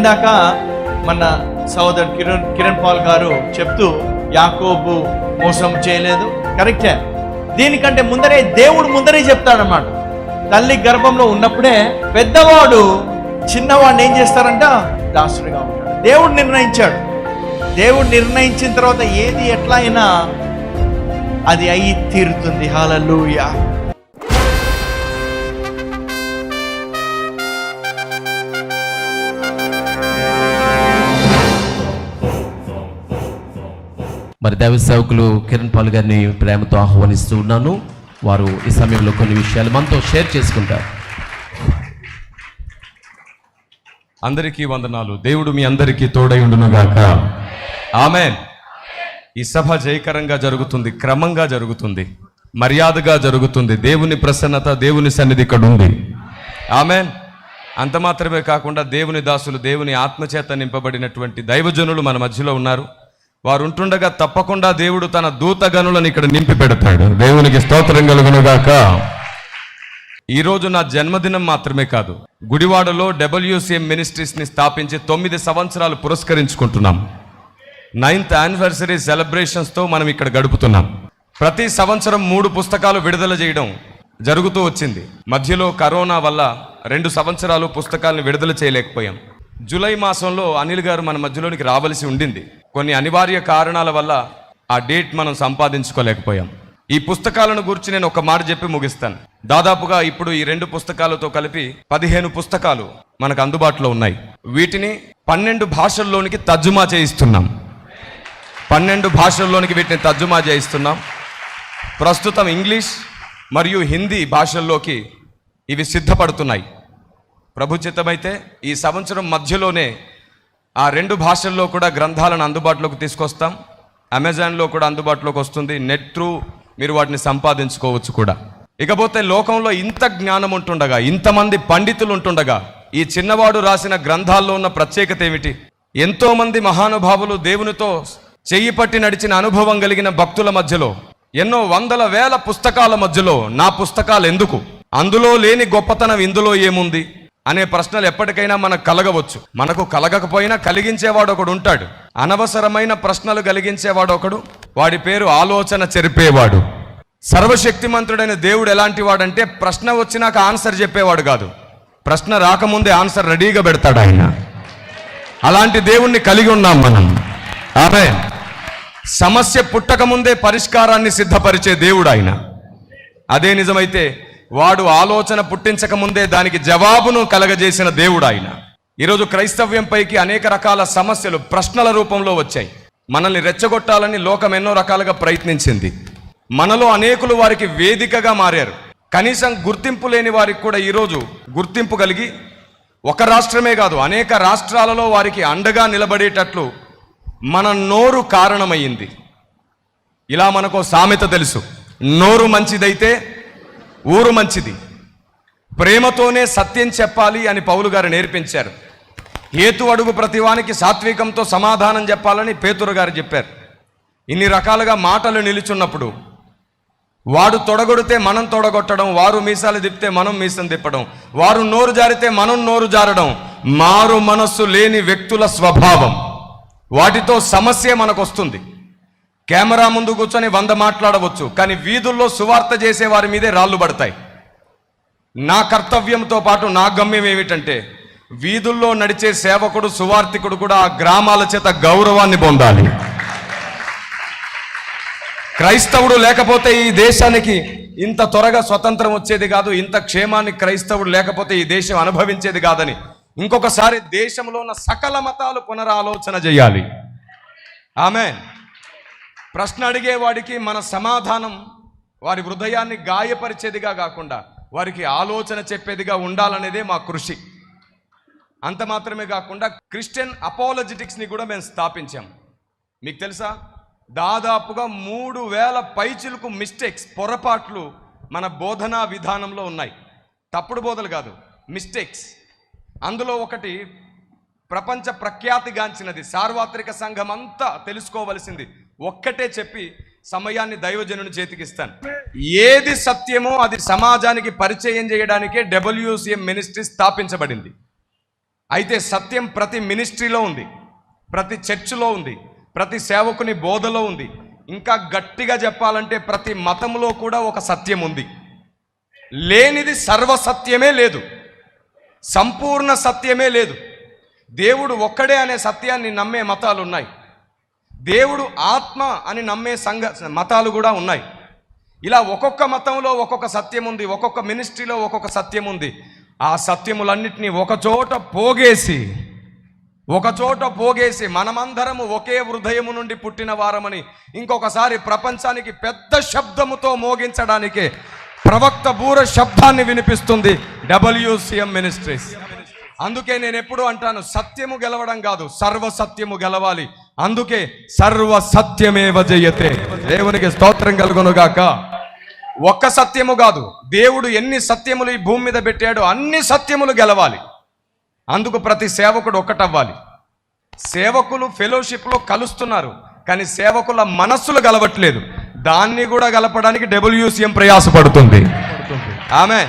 ఇందాక మన సోదరు కిరణ్ పాల్ గారు చెప్తూ యాకోబు మోసం చేయలేదు, కరెక్టే. దీనికంటే ముందరే దేవుడు ముందరే చెప్తాడన్నమాట. తల్లి గర్భంలో ఉన్నప్పుడే పెద్దవాడు చిన్నవాడిని ఏం చేస్తారంట, దాసుడిగా ఉంటాడు. దేవుడు నిర్ణయించాడు. దేవుడు నిర్ణయించిన తర్వాత ఏది ఎట్లా అయినా అది అయి తీరుతుంది. హల్లెలూయా. మరి దైవ సేవకులు కిరణ్ పాల్ గారిని ప్రేమతో ఆహ్వానిస్తూ ఉన్నాను. వారు ఈ సమయంలో కొన్ని విషయాలు మనతో షేర్ చేసుకుంటారు. అందరికీ వందనాలు. దేవుడు మీ అందరికీ తోడై ఉండునుగాక. ఆమేన్. ఈ సభ జయకరంగా జరుగుతుంది, క్రమంగా జరుగుతుంది, మర్యాదగా జరుగుతుంది. దేవుని ప్రసన్నత, దేవుని సన్నిధి ఇక్కడ ఉంది. ఆమేన్. అంత మాత్రమే కాకుండా దేవుని దాసులు, దేవుని ఆత్మచేత నింపబడినటువంటి దైవజనులు మన మధ్యలో ఉన్నారు. వారు ఉంటుండగా తప్పకుండా దేవుడు తన దూతగనులను ఇక్కడ నింపి పెడతాడు. దేవునికి స్తోత్రం కలుగునుగాక. ఈరోజు నా జన్మదినం మాత్రమే కాదు, గుడివాడలో WCM మినిస్ట్రీస్ని స్థాపించి 9 సంవత్సరాలు పురస్కరించుకుంటున్నాం. 9th యానివర్సరీ సెలబ్రేషన్స్తో మనం ఇక్కడ గడుపుతున్నాం. ప్రతి సంవత్సరం 3 పుస్తకాలు విడుదల చేయడం జరుగుతూ వచ్చింది. మధ్యలో కరోనా వల్ల 2 సంవత్సరాలు పుస్తకాలను విడుదల చేయలేకపోయాం. జూలై మాసంలో అనిల్ గారు మన మధ్యలోనికి రావలసి ఉండింది. కొన్ని అనివార్య కారణాల వల్ల ఆ డేట్ మనం సంపాదించుకోలేకపోయాం. ఈ పుస్తకాలను గురించి నేను ఒక మాట చెప్పి ముగిస్తాను. దాదాపుగా ఇప్పుడు ఈ 2 పుస్తకాలతో కలిపి 15 పుస్తకాలు మనకు అందుబాటులో ఉన్నాయి. వీటిని 12 భాషల్లోనికి తర్జుమా చేయిస్తున్నాం. 12 భాషల్లోనికి వీటిని తర్జుమా చేయిస్తున్నాం. ప్రస్తుతం ఇంగ్లీష్ మరియు హిందీ భాషల్లోకి ఇవి సిద్ధపడుతున్నాయి. ప్రభు చిత్తమైతే ఈ సంవత్సరం మధ్యలోనే ఆ 2 భాషల్లో కూడా గ్రంథాలను అందుబాటులోకి తీసుకొస్తాం. అమెజాన్లో కూడా అందుబాటులోకి వస్తుంది. నెట్ త్రూ మీరు వాటిని సంపాదించుకోవచ్చు కూడా. ఇకపోతే లోకంలో ఇంత జ్ఞానం ఉంటుండగా, ఇంతమంది పండితులు ఉంటుండగా, ఈ చిన్నవాడు రాసిన గ్రంథాల్లో ఉన్న ప్రత్యేకత ఏమిటి? ఎంతోమంది మహానుభావులు దేవునితో చెయ్యి పట్టి నడిచిన అనుభవం కలిగిన భక్తుల మధ్యలో, ఎన్నో వందల వేల పుస్తకాల మధ్యలో నా పుస్తకాలు ఎందుకు, అందులో లేని గొప్పతనం ఇందులో ఏముంది అనే ప్రశ్నలు ఎప్పటికైనా మనకు కలగవచ్చు. మనకు కలగకపోయినా కలిగించేవాడు ఒకడు ఉంటాడు. అనవసరమైన ప్రశ్నలు కలిగించేవాడు ఒకడు, వాడి పేరు ఆలోచన చెరిపేవాడు. సర్వశక్తిమంతుడైన దేవుడు ఎలాంటి వాడంటే ప్రశ్న వచ్చినాక ఆన్సర్ చెప్పేవాడు కాదు, ప్రశ్న రాకముందే ఆన్సర్ రెడీగా పెడతాడు ఆయన. అలాంటి దేవుణ్ణి కలిగి ఉన్నాం మనం. ఆమేన్. సమస్య పుట్టకముందే పరిష్కారాన్ని సిద్ధపరిచే దేవుడు ఆయన. అదే నిజమైతే వాడు ఆలోచన పుట్టించక ముందే దానికి జవాబును కలగజేసిన దేవుడు ఆయన. ఈరోజు క్రైస్తవ్యం పైకి అనేక రకాల సమస్యలు ప్రశ్నల రూపంలో వచ్చాయి. మనల్ని రెచ్చగొట్టాలని లోకం ఎన్నో రకాలుగా ప్రయత్నించింది. మనలో అనేకులు వారికి వేదికగా మారారు. కనీసం గుర్తింపు లేని వారికి కూడా ఈరోజు గుర్తింపు కలిగి ఒక రాష్ట్రమే కాదు అనేక రాష్ట్రాలలో వారికి అండగా నిలబడేటట్లు మన నోరు కారణమయ్యింది. ఇలా మనకు సామెత తెలుసు, నోరు మంచిదైతే ఊరు మంచిది. ప్రేమతోనే సత్యం చెప్పాలి అని పౌలు గారు నేర్పించారు. హేతు అడుగు ప్రతివానికి సాత్వికంతో సమాధానం చెప్పాలని పేతురు గారు చెప్పారు. ఇన్ని రకాలుగా మాటలు నిలుచున్నప్పుడు వాడు తొడగొడితే మనం తొడగొట్టడం, వారు మీసాలు తిప్పితే మనం మీసం తిప్పడం, వారు నోరు జారితే మనం నోరు జారడం మారు మనస్సు లేని వ్యక్తుల స్వభావం. వాటితో సమస్య మనకు వస్తుంది. కెమెరా ముందు కూర్చొని 100 మాట్లాడవచ్చు, కానీ వీధుల్లో సువార్త చేసే వారి మీదే రాళ్ళు పడతాయి. నా కర్తవ్యంతో పాటు నా గమ్యం ఏమిటంటే వీధుల్లో నడిచే సేవకుడు, సువార్తికుడు కూడా ఆ గ్రామాల చేత గౌరవాన్ని పొందాలి. క్రైస్తవుడు లేకపోతే ఈ దేశానికి ఇంత త్వరగా స్వతంత్రం వచ్చేది కాదు, ఇంత క్షేమాన్ని క్రైస్తవుడు లేకపోతే ఈ దేశం అనుభవించేది కాదని ఇంకొకసారి దేశంలో ఉన్న సకల మతాలు పునరాలోచన చేయాలి. ఆమేన్. ప్రశ్న అడిగేవాడికి మన సమాధానం వారి హృదయాన్ని గాయపరిచేదిగా కాకుండా వారికి ఆలోచన చెప్పేదిగా ఉండాలనేదే మా కృషి. అంత మాత్రమే కాకుండా క్రిస్టియన్ అపాలజెటిక్స్ని కూడా మేము స్థాపించాం. మీకు తెలుసా, దాదాపుగా 3000 పైచిలకు మిస్టేక్స్, పొరపాట్లు మన బోధనా విధానంలో ఉన్నాయి. తప్పుడు బోధలు కాదు, మిస్టేక్స్. అందులో ఒకటి ప్రపంచ ప్రఖ్యాతిగాంచినది, సార్వత్రిక సంఘం అంతా తెలుసుకోవలసింది ఒక్కటే చెప్పి సమయాన్ని దైవజనుని చేతికిస్తాను. ఏది సత్యమో అది సమాజానికి పరిచయం చేయడానికే WCM మినిస్ట్రీ స్థాపించబడింది. అయితే సత్యం ప్రతి మినిస్ట్రీలో ఉంది, ప్రతి చర్చిలో ఉంది, ప్రతి సేవకుని బోధలో ఉంది. ఇంకా గట్టిగా చెప్పాలంటే ప్రతి మతంలో కూడా ఒక సత్యం ఉంది. లేనిది సర్వసత్యమే లేదు, సంపూర్ణ సత్యమే లేదు. దేవుడు ఒక్కడే అనే సత్యాన్ని నమ్మే మతాలు ఉన్నాయి, దేవుడు ఆత్మ అని నమ్మే మతాలు కూడా ఉన్నాయి. ఇలా ఒక్కొక్క మతంలో ఒక్కొక్క సత్యం ఉంది, ఒక్కొక్క మినిస్ట్రీలో ఒక్కొక్క సత్యం ఉంది. ఆ సత్యములన్నిటినీ ఒకచోట పోగేసి మనమందరము ఒకే హృదయము నుండి పుట్టిన వారమని ఇంకొకసారి ప్రపంచానికి పెద్ద శబ్దముతో మోగించడానికే ప్రవక్త బూర శబ్దాన్ని వినిపిస్తుంది WCM మినిస్ట్రీస్. అందుకే నేను ఎప్పుడు అంటాను, సత్యము గెలవడం కాదు, సర్వసత్యము గెలవాలి. అందుకే సర్వసత్యమేవ జయతే. దేవునికి స్తోత్రం కలుగునుగాక. ఒక్క సత్యము కాదు, దేవుడు ఎన్ని సత్యములు ఈ భూమి మీద పెట్టాడో అన్ని సత్యములు గెలవాలి. అందుకు ప్రతి సేవకుడు ఒక్కటవ్వాలి. సేవకులు ఫెలోషిప్లో కలుస్తున్నారు, కానీ సేవకుల మనస్సులు గలవట్లేదు. దాన్ని కూడా గలపడానికి WCM ప్రయాసపడుతుంది. ఆమె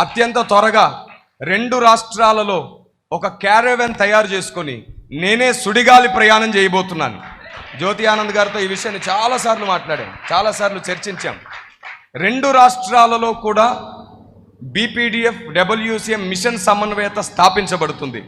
అత్యంత త్వరగా 2 రాష్ట్రాలలో ఒక క్యారవెన్ తయారు చేసుకొని నేనే సుడిగాలి ప్రయాణం చేయబోతున్నాను. జ్యోతి ఆనంద్ గారితో ఈ విషయాన్ని చాలాసార్లు మాట్లాడాం, చాలాసార్లు చర్చించాం. 2 రాష్ట్రాలలో కూడా BPDF WCM మిషన్ సమన్వయత స్థాపించబడుతుంది.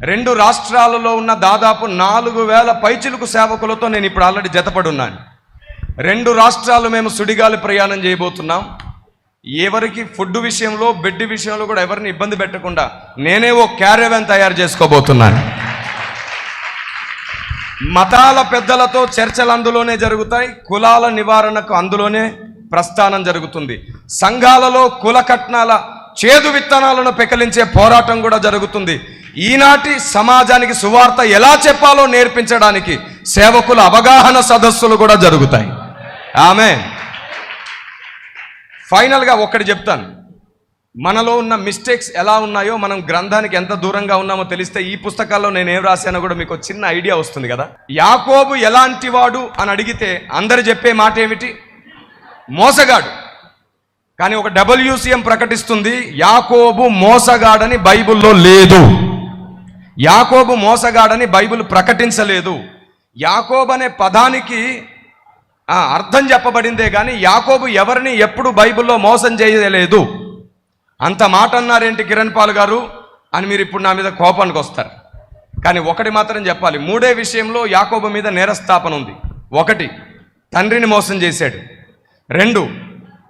రెండు రాష్ట్రాలలో ఉన్న దాదాపు 4000 పైచిలుకు సేవకులతో నేను ఇప్పుడు ఆల్రెడీ జతపడి ఉన్నాను. 2 రాష్ట్రాలు మేము సుడిగాలి ప్రయాణం చేయబోతున్నాం. ఎవరికి ఫుడ్ విషయంలో, బెడ్ విషయంలో కూడా ఎవరిని ఇబ్బంది పెట్టకుండా నేనే ఓ క్యారవెన్ తయారు చేసుకోబోతున్నాను. మతాల పెద్దలతో చర్చలు అందులోనే జరుగుతాయి, కులాల నివారణకు అందులోనే ప్రస్థానం జరుగుతుంది. సంఘాలలో కుల కట్నాల చేదు విత్తనాలను పెకలించే పోరాటం కూడా జరుగుతుంది. ఈనాటి సమాజానికి సువార్త ఎలా చెప్పాలో నేర్పించడానికి సేవకుల అవగాహన సదస్సులు కూడా జరుగుతాయి. ఆమేన్. ఫైనల్గా ఒక్కటి చెప్తాను, మనలో ఉన్న మిస్టేక్స్ ఎలా ఉన్నాయో, మనం గ్రంథానికి ఎంత దూరంగా ఉన్నామో తెలిస్తే ఈ పుస్తకాల్లో నేను ఏం రాశానో కూడా మీకు చిన్న ఐడియా వస్తుంది కదా. యాకోబు ఎలాంటి వాడు అని అడిగితే అందరు చెప్పే మాట ఏమిటి? మోసగాడు. కానీ ఒక WCM ప్రకటిస్తుంది, యాకోబు మోసగాడని బైబిల్లో లేదు. యాకోబు మోసగాడని బైబిల్ ప్రకటించలేదు. యాకోబు అనే పదానికి అర్థం చెప్పబడిందే కానీ యాకోబు ఎవరిని ఎప్పుడు బైబిల్లో మోసం చేయలేదు. అంత మాట అన్నారేంటి కిరణ్ పాల్ గారు అని మీరు ఇప్పుడు నా మీద కోపానికి వస్తారు. కానీ ఒకటి మాత్రం చెప్పాలి, 3 విషయంలో యాకోబు మీద నేరస్థాపన ఉంది. 1, తండ్రిని మోసం చేశాడు. 2,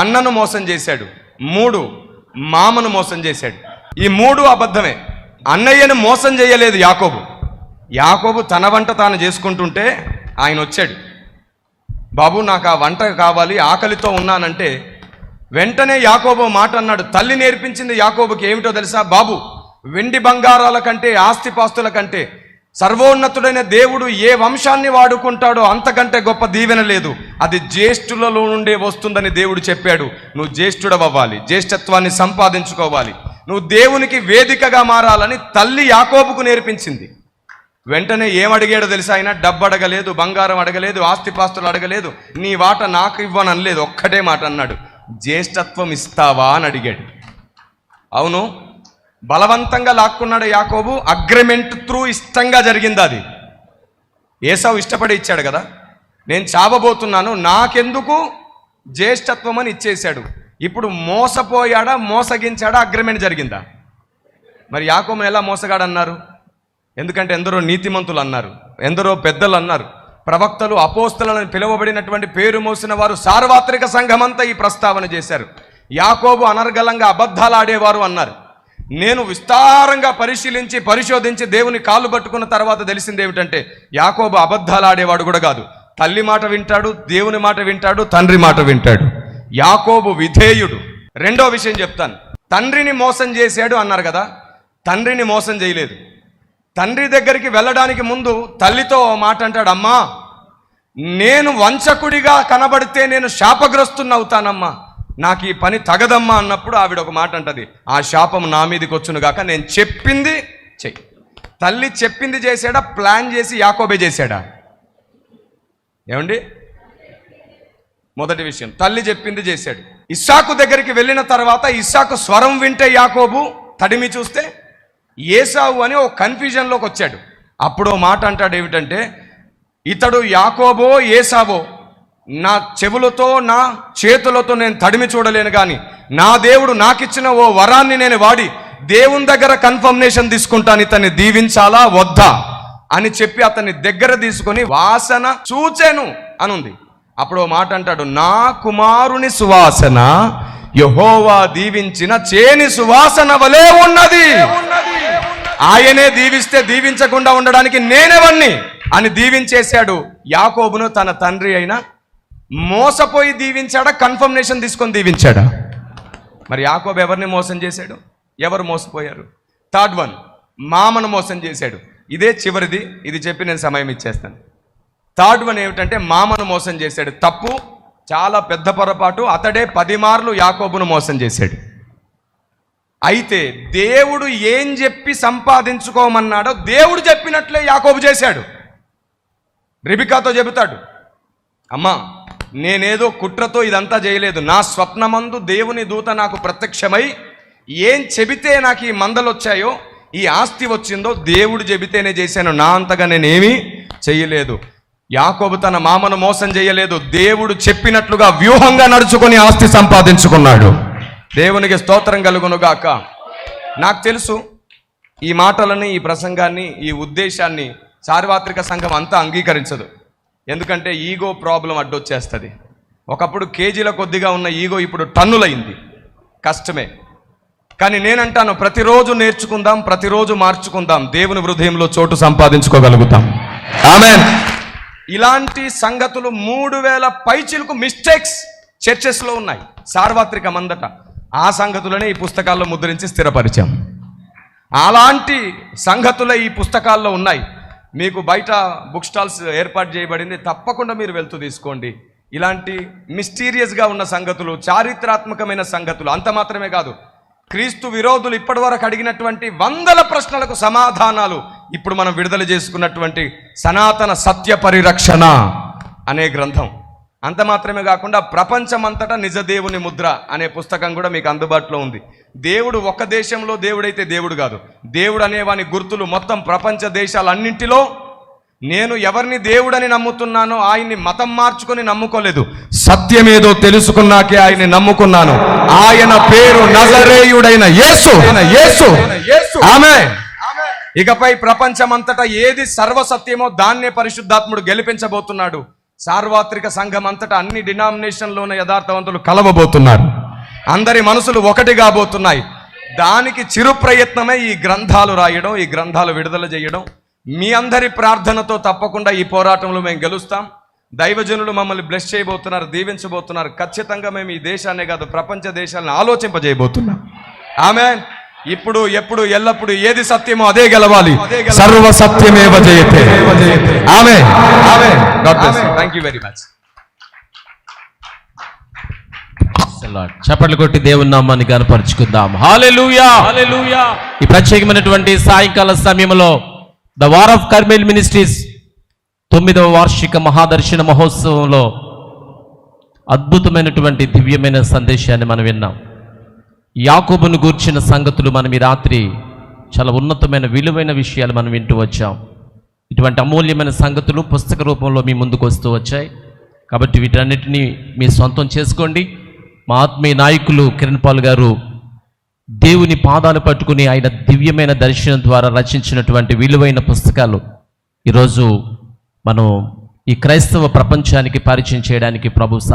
అన్నను మోసం చేశాడు. 3, మామను మోసం చేశాడు. ఈ 3 అబద్ధమే. అన్నయ్యను మోసం చేయలేదు యాకోబు. యాకోబు తన వంట తాను చేసుకుంటుంటే ఆయన వచ్చాడు, బాబు నాకు ఆ వంట కావాలి, ఆకలితో ఉన్నానంటే వెంటనే యాకోబు మాట అన్నాడు. తల్లి నేర్పించింది యాకోబుకి ఏమిటో తెలుసా? బాబు, వెండి బంగారాల కంటే, ఆస్తిపాస్తుల కంటే సర్వోన్నతుడైన దేవుడు ఏ వంశాన్ని వాడుకుంటాడో అంతకంటే గొప్ప దీవెన లేదు. అది జ్యేష్ఠులలో నుండే వస్తుందని దేవుడు చెప్పాడు. నువ్వు జ్యేష్ఠుడవ్వాలి, జ్యేష్ఠత్వాన్ని సంపాదించుకోవాలి, నువ్వు దేవునికి వేదికగా మారాలని తల్లి యాకోబుకు నేర్పించింది. వెంటనే ఏమడిగాడో తెలుసా? ఆయన డబ్బు అడగలేదు, బంగారం అడగలేదు, ఆస్తిపాస్తులు అడగలేదు, నీ వాట నాకు ఇవ్వను అనలేదు. ఒక్కటే మాట అన్నాడు, జ్యేష్ఠత్వం ఇస్తావా అని అడిగాడు. అవును, బలవంతంగా లాక్కున్నాడు యాకోబు. అగ్రిమెంట్ త్రూ ఇష్టంగా జరిగింది అది. ఏసావు ఇష్టపడి ఇచ్చాడు కదా, నేను చావబోతున్నాను, నాకెందుకు జ్యేష్ఠత్వం అని ఇచ్చేశాడు. ఇప్పుడు మోసపోయాడా, మోసగించాడా, అగ్రిమెంట్ జరిగిందా? మరి యాకోబుని ఎలా మోసగాడన్నారు? ఎందుకంటే ఎందరో నీతిమంతులు అన్నారు, ఎందరో పెద్దలు అన్నారు, ప్రవక్తలు, అపోస్తలను పిలువబడినటువంటి పేరు మోసిన వారు, సార్వత్రిక సంఘమంతా ఈ ప్రస్తావన చేశారు. యాకోబు అనర్గళంగా అబద్ధాలు ఆడేవారు అన్నారు. నేను విస్తారంగా పరిశోధించి దేవుని కాళ్ళు పట్టుకున్న తర్వాత తెలిసింది ఏమిటంటే యాకోబు అబద్ధాలు ఆడేవాడు కూడా కాదు. తల్లి మాట వింటాడు, దేవుని మాట వింటాడు, తండ్రి మాట వింటాడు. యాకోబు విధేయుడు. 2వ విషయం చెప్తాను, తండ్రిని మోసం చేశాడు అన్నారు కదా, తండ్రిని మోసం చేయలేదు. తండ్రి దగ్గరికి వెళ్ళడానికి ముందు తల్లితో మాట అంటాడు, అమ్మా నేను వంచకుడిగా కనబడితే నేను శాపగ్రస్తున్నవుతానమ్మా, నాకు ఈ పని తగదమ్మా అన్నప్పుడు ఆవిడ ఒక మాట అంటది, ఆ శాపం నా మీదకి వచ్చును గాక, నేను చెప్పింది చెయ్యి. తల్లి చెప్పింది చేశాడా, ప్లాన్ చేసి యాకోబే చేశాడా? ఏమండి? మొదటి విషయం, తల్లి చెప్పింది చేశాడు. ఇస్సాకు దగ్గరికి వెళ్ళిన తర్వాత ఇస్సాకు స్వరం వింటే యాకోబు తడిమి చూస్తే ఏసావు అని ఒక కన్ఫ్యూజన్లోకి వచ్చాడు. అప్పుడు ఓ మాట అంటాడు, ఏమిటంటే ఇతడు యాకోబో ఏసావో నా చెవులతో నా చేతులతో నేను తడిమి చూడలేను, కానీ నా దేవుడు నాకిచ్చిన ఓ వరాన్ని నేను వాడి దేవుని దగ్గర కన్ఫర్మేషన్ తీసుకుంటాను, ఇతన్ని దీవించాలా వద్దా అని చెప్పి అతన్ని దగ్గర తీసుకొని వాసన చూచెను అనుంది. అప్పుడు ఓ మాట అంటాడు, నా కుమారుని సువాసన యెహోవా దీవించిన చేని సువాసన వలె ఉన్నది. ఆయనే దీవిస్తే దీవించకుండా ఉండడానికి నేనెవన్ని అని దీవించేశాడు. యాకోబును తన తండ్రి అయిన మోసపోయి దీవించాడా, కన్ఫర్మేషన్ తీసుకొని దీవించాడా? మరి యాకోబు ఎవరిని మోసం చేశాడు? ఎవరు మోసపోయారు? థర్డ్ వన్, మామను మోసం చేశాడు. ఇదే చివరిది, ఇది చెప్పి నేను సమయం ఇచ్చేస్తాను. థర్డ్ వన్ ఏమిటంటే మామను మోసం చేశాడు. తప్పు, చాలా పెద్ద పొరపాటు. అతడే 10 మార్లు యాకోబును మోసం చేశాడు. అయితే దేవుడు ఏం చెప్పి సంపాదించుకోమన్నాడో దేవుడు చెప్పినట్లే యాకోబు చేశాడు. రిబికాతో చెబుతాడు, అమ్మా నేనేదో కుట్రతో ఇదంతా చేయలేదు, నా స్వప్నమందు దేవుని దూత నాకు ప్రత్యక్షమై ఏం చెబితే నాకు ఈ మందలు వచ్చాయో, ఈ ఆస్తి వచ్చిందో దేవుడు చెబితేనే చేశాను, నా అంతగా నేనేమీ చెయ్యలేదు. యాకోబు తన మామను మోసం చేయలేదు, దేవుడు చెప్పినట్లుగా వ్యూహంగా నడుచుకొని ఆస్తి సంపాదించుకున్నాడు. దేవునికి స్తోత్రం కలుగును గాక. నాకు తెలుసు ఈ మాటలని, ఈ ప్రసంగాన్ని, ఈ ఉద్దేశాన్ని సార్వత్రిక సంఘం అంతా అంగీకరించదు. ఎందుకంటే ఈగో ప్రాబ్లం అడ్డొచ్చేస్తుంది. ఒకప్పుడు కేజీల కొద్దిగా ఉన్న ఈగో ఇప్పుడు టన్నులైంది. కష్టమే. కానీ నేనంటాను, ప్రతిరోజు నేర్చుకుందాం, ప్రతిరోజు మార్చుకుందాం, దేవుని హృదయంలో చోటు సంపాదించుకోగలుగుతాం. ఆమేన్. ఇలాంటి సంగతులు 3000 పైచిలకు మిస్టేక్స్ చర్చెస్లో ఉన్నాయి సార్వత్రిక మందట. ఆ సంగతులనే ఈ పుస్తకాల్లో ముద్రించి స్థిరపరిచాం. అలాంటి సంగతులే ఈ పుస్తకాల్లో ఉన్నాయి. మీకు బయట బుక్ స్టాల్స్ ఏర్పాటు చేయబడింది, తప్పకుండా మీరు వెళ్తూ తీసుకోండి. ఇలాంటి మిస్టీరియస్గా ఉన్న సంగతులు, చారిత్రాత్మకమైన సంగతులు, అంత మాత్రమే కాదు, క్రీస్తు విరోధులు ఇప్పటివరకు అడిగినటువంటి 100 ప్రశ్నలకు సమాధానాలు ఇప్పుడు మనం విడుదల చేసుకున్నటువంటి సనాతన సత్య పరిరక్షణ అనే గ్రంథం. అంత మాత్రమే కాకుండా ప్రపంచమంతటా నిజ దేవుని ముద్ర అనే పుస్తకం కూడా మీకు అందుబాటులో ఉంది. దేవుడు ఒక దేశంలో దేవుడైతే దేవుడు కాదు, దేవుడు అనేవాని గుర్తులు మొత్తం ప్రపంచ దేశాలన్నింటిలో. నేను ఎవరిని దేవుడని నమ్ముతున్నానో ఆయన్ని మతం మార్చుకొని నమ్ముకోలేదు, సత్యమేదో తెలుసుకున్నాకే ఆయన్ని నమ్ముకున్నాను. ఆయన పేరు నజరేయుడైన యేసు. ఆమేన్. ఇకపై ప్రపంచమంతటా ఏది సర్వసత్యమో దాన్నే పరిశుద్ధాత్ముడు గెలిపించబోతున్నాడు. సార్వత్రిక సంఘం అంతటా అన్ని డినామినేషన్లోని యథార్థవంతులు కలవబోతున్నారు. అందరి మనసులు ఒకటి కాబోతున్నాయి. దానికి చిరు ప్రయత్నమే ఈ గ్రంథాలు రాయడం, ఈ గ్రంథాలు విడుదల చేయడం. మీ అందరి ప్రార్థనతో తప్పకుండా ఈ పోరాటంలో మేము గెలుస్తాం. దైవజనులు మమ్మల్ని బ్లెస్ చేయబోతున్నారు, దీవించబోతున్నారు. ఖచ్చితంగా మేము ఈ దేశాన్నే కాదు ప్రపంచ దేశాలను ఆలోచింపజేయబోతున్నాం. ఆమేన్. ఇప్పుడు ఎప్పుడు ఎల్లప్పుడు ఏది సత్యమో అదే గెలవాలి. సర్వ సత్యమేవ జయతే. Amen. Amen. God bless you. Thank you very much. చప్పట్లు కొట్టి దేవుని నామాన్ని గణపరుచుకుందాం. హల్లెలూయా. హల్లెలూయా. ఈ ప్రత్యేకమైనటువంటి సాయంకాల సమయంలో the war of Carmel ministries 9వ వార్షిక మహాదర్శన మహోత్సవంలో అద్భుతమైనటువంటి దివ్యమైన సందేశాన్ని మనం విన్నాం. యాకోబును గూర్చిన సంగతులు మనం ఈ రాత్రి చాలా ఉన్నతమైన విలువైన విషయాలు మనం వింటూ వచ్చాం. ఇటువంటి అమూల్యమైన సంగతులు పుస్తక రూపంలో మీ ముందుకు వస్తూ వచ్చాయి. కాబట్టి వీటన్నిటినీ మీ సొంతం చేసుకోండి. మా ఆత్మీయ నాయకులు కిరణ్ పాల్ గారు దేవుని పాదాలు పట్టుకుని ఆయన దివ్యమైన దర్శనం ద్వారా రచించినటువంటి విలువైన పుస్తకాలు ఈరోజు మనం ఈ క్రైస్తవ ప్రపంచానికి పరిచయం చేయడానికి ప్రభు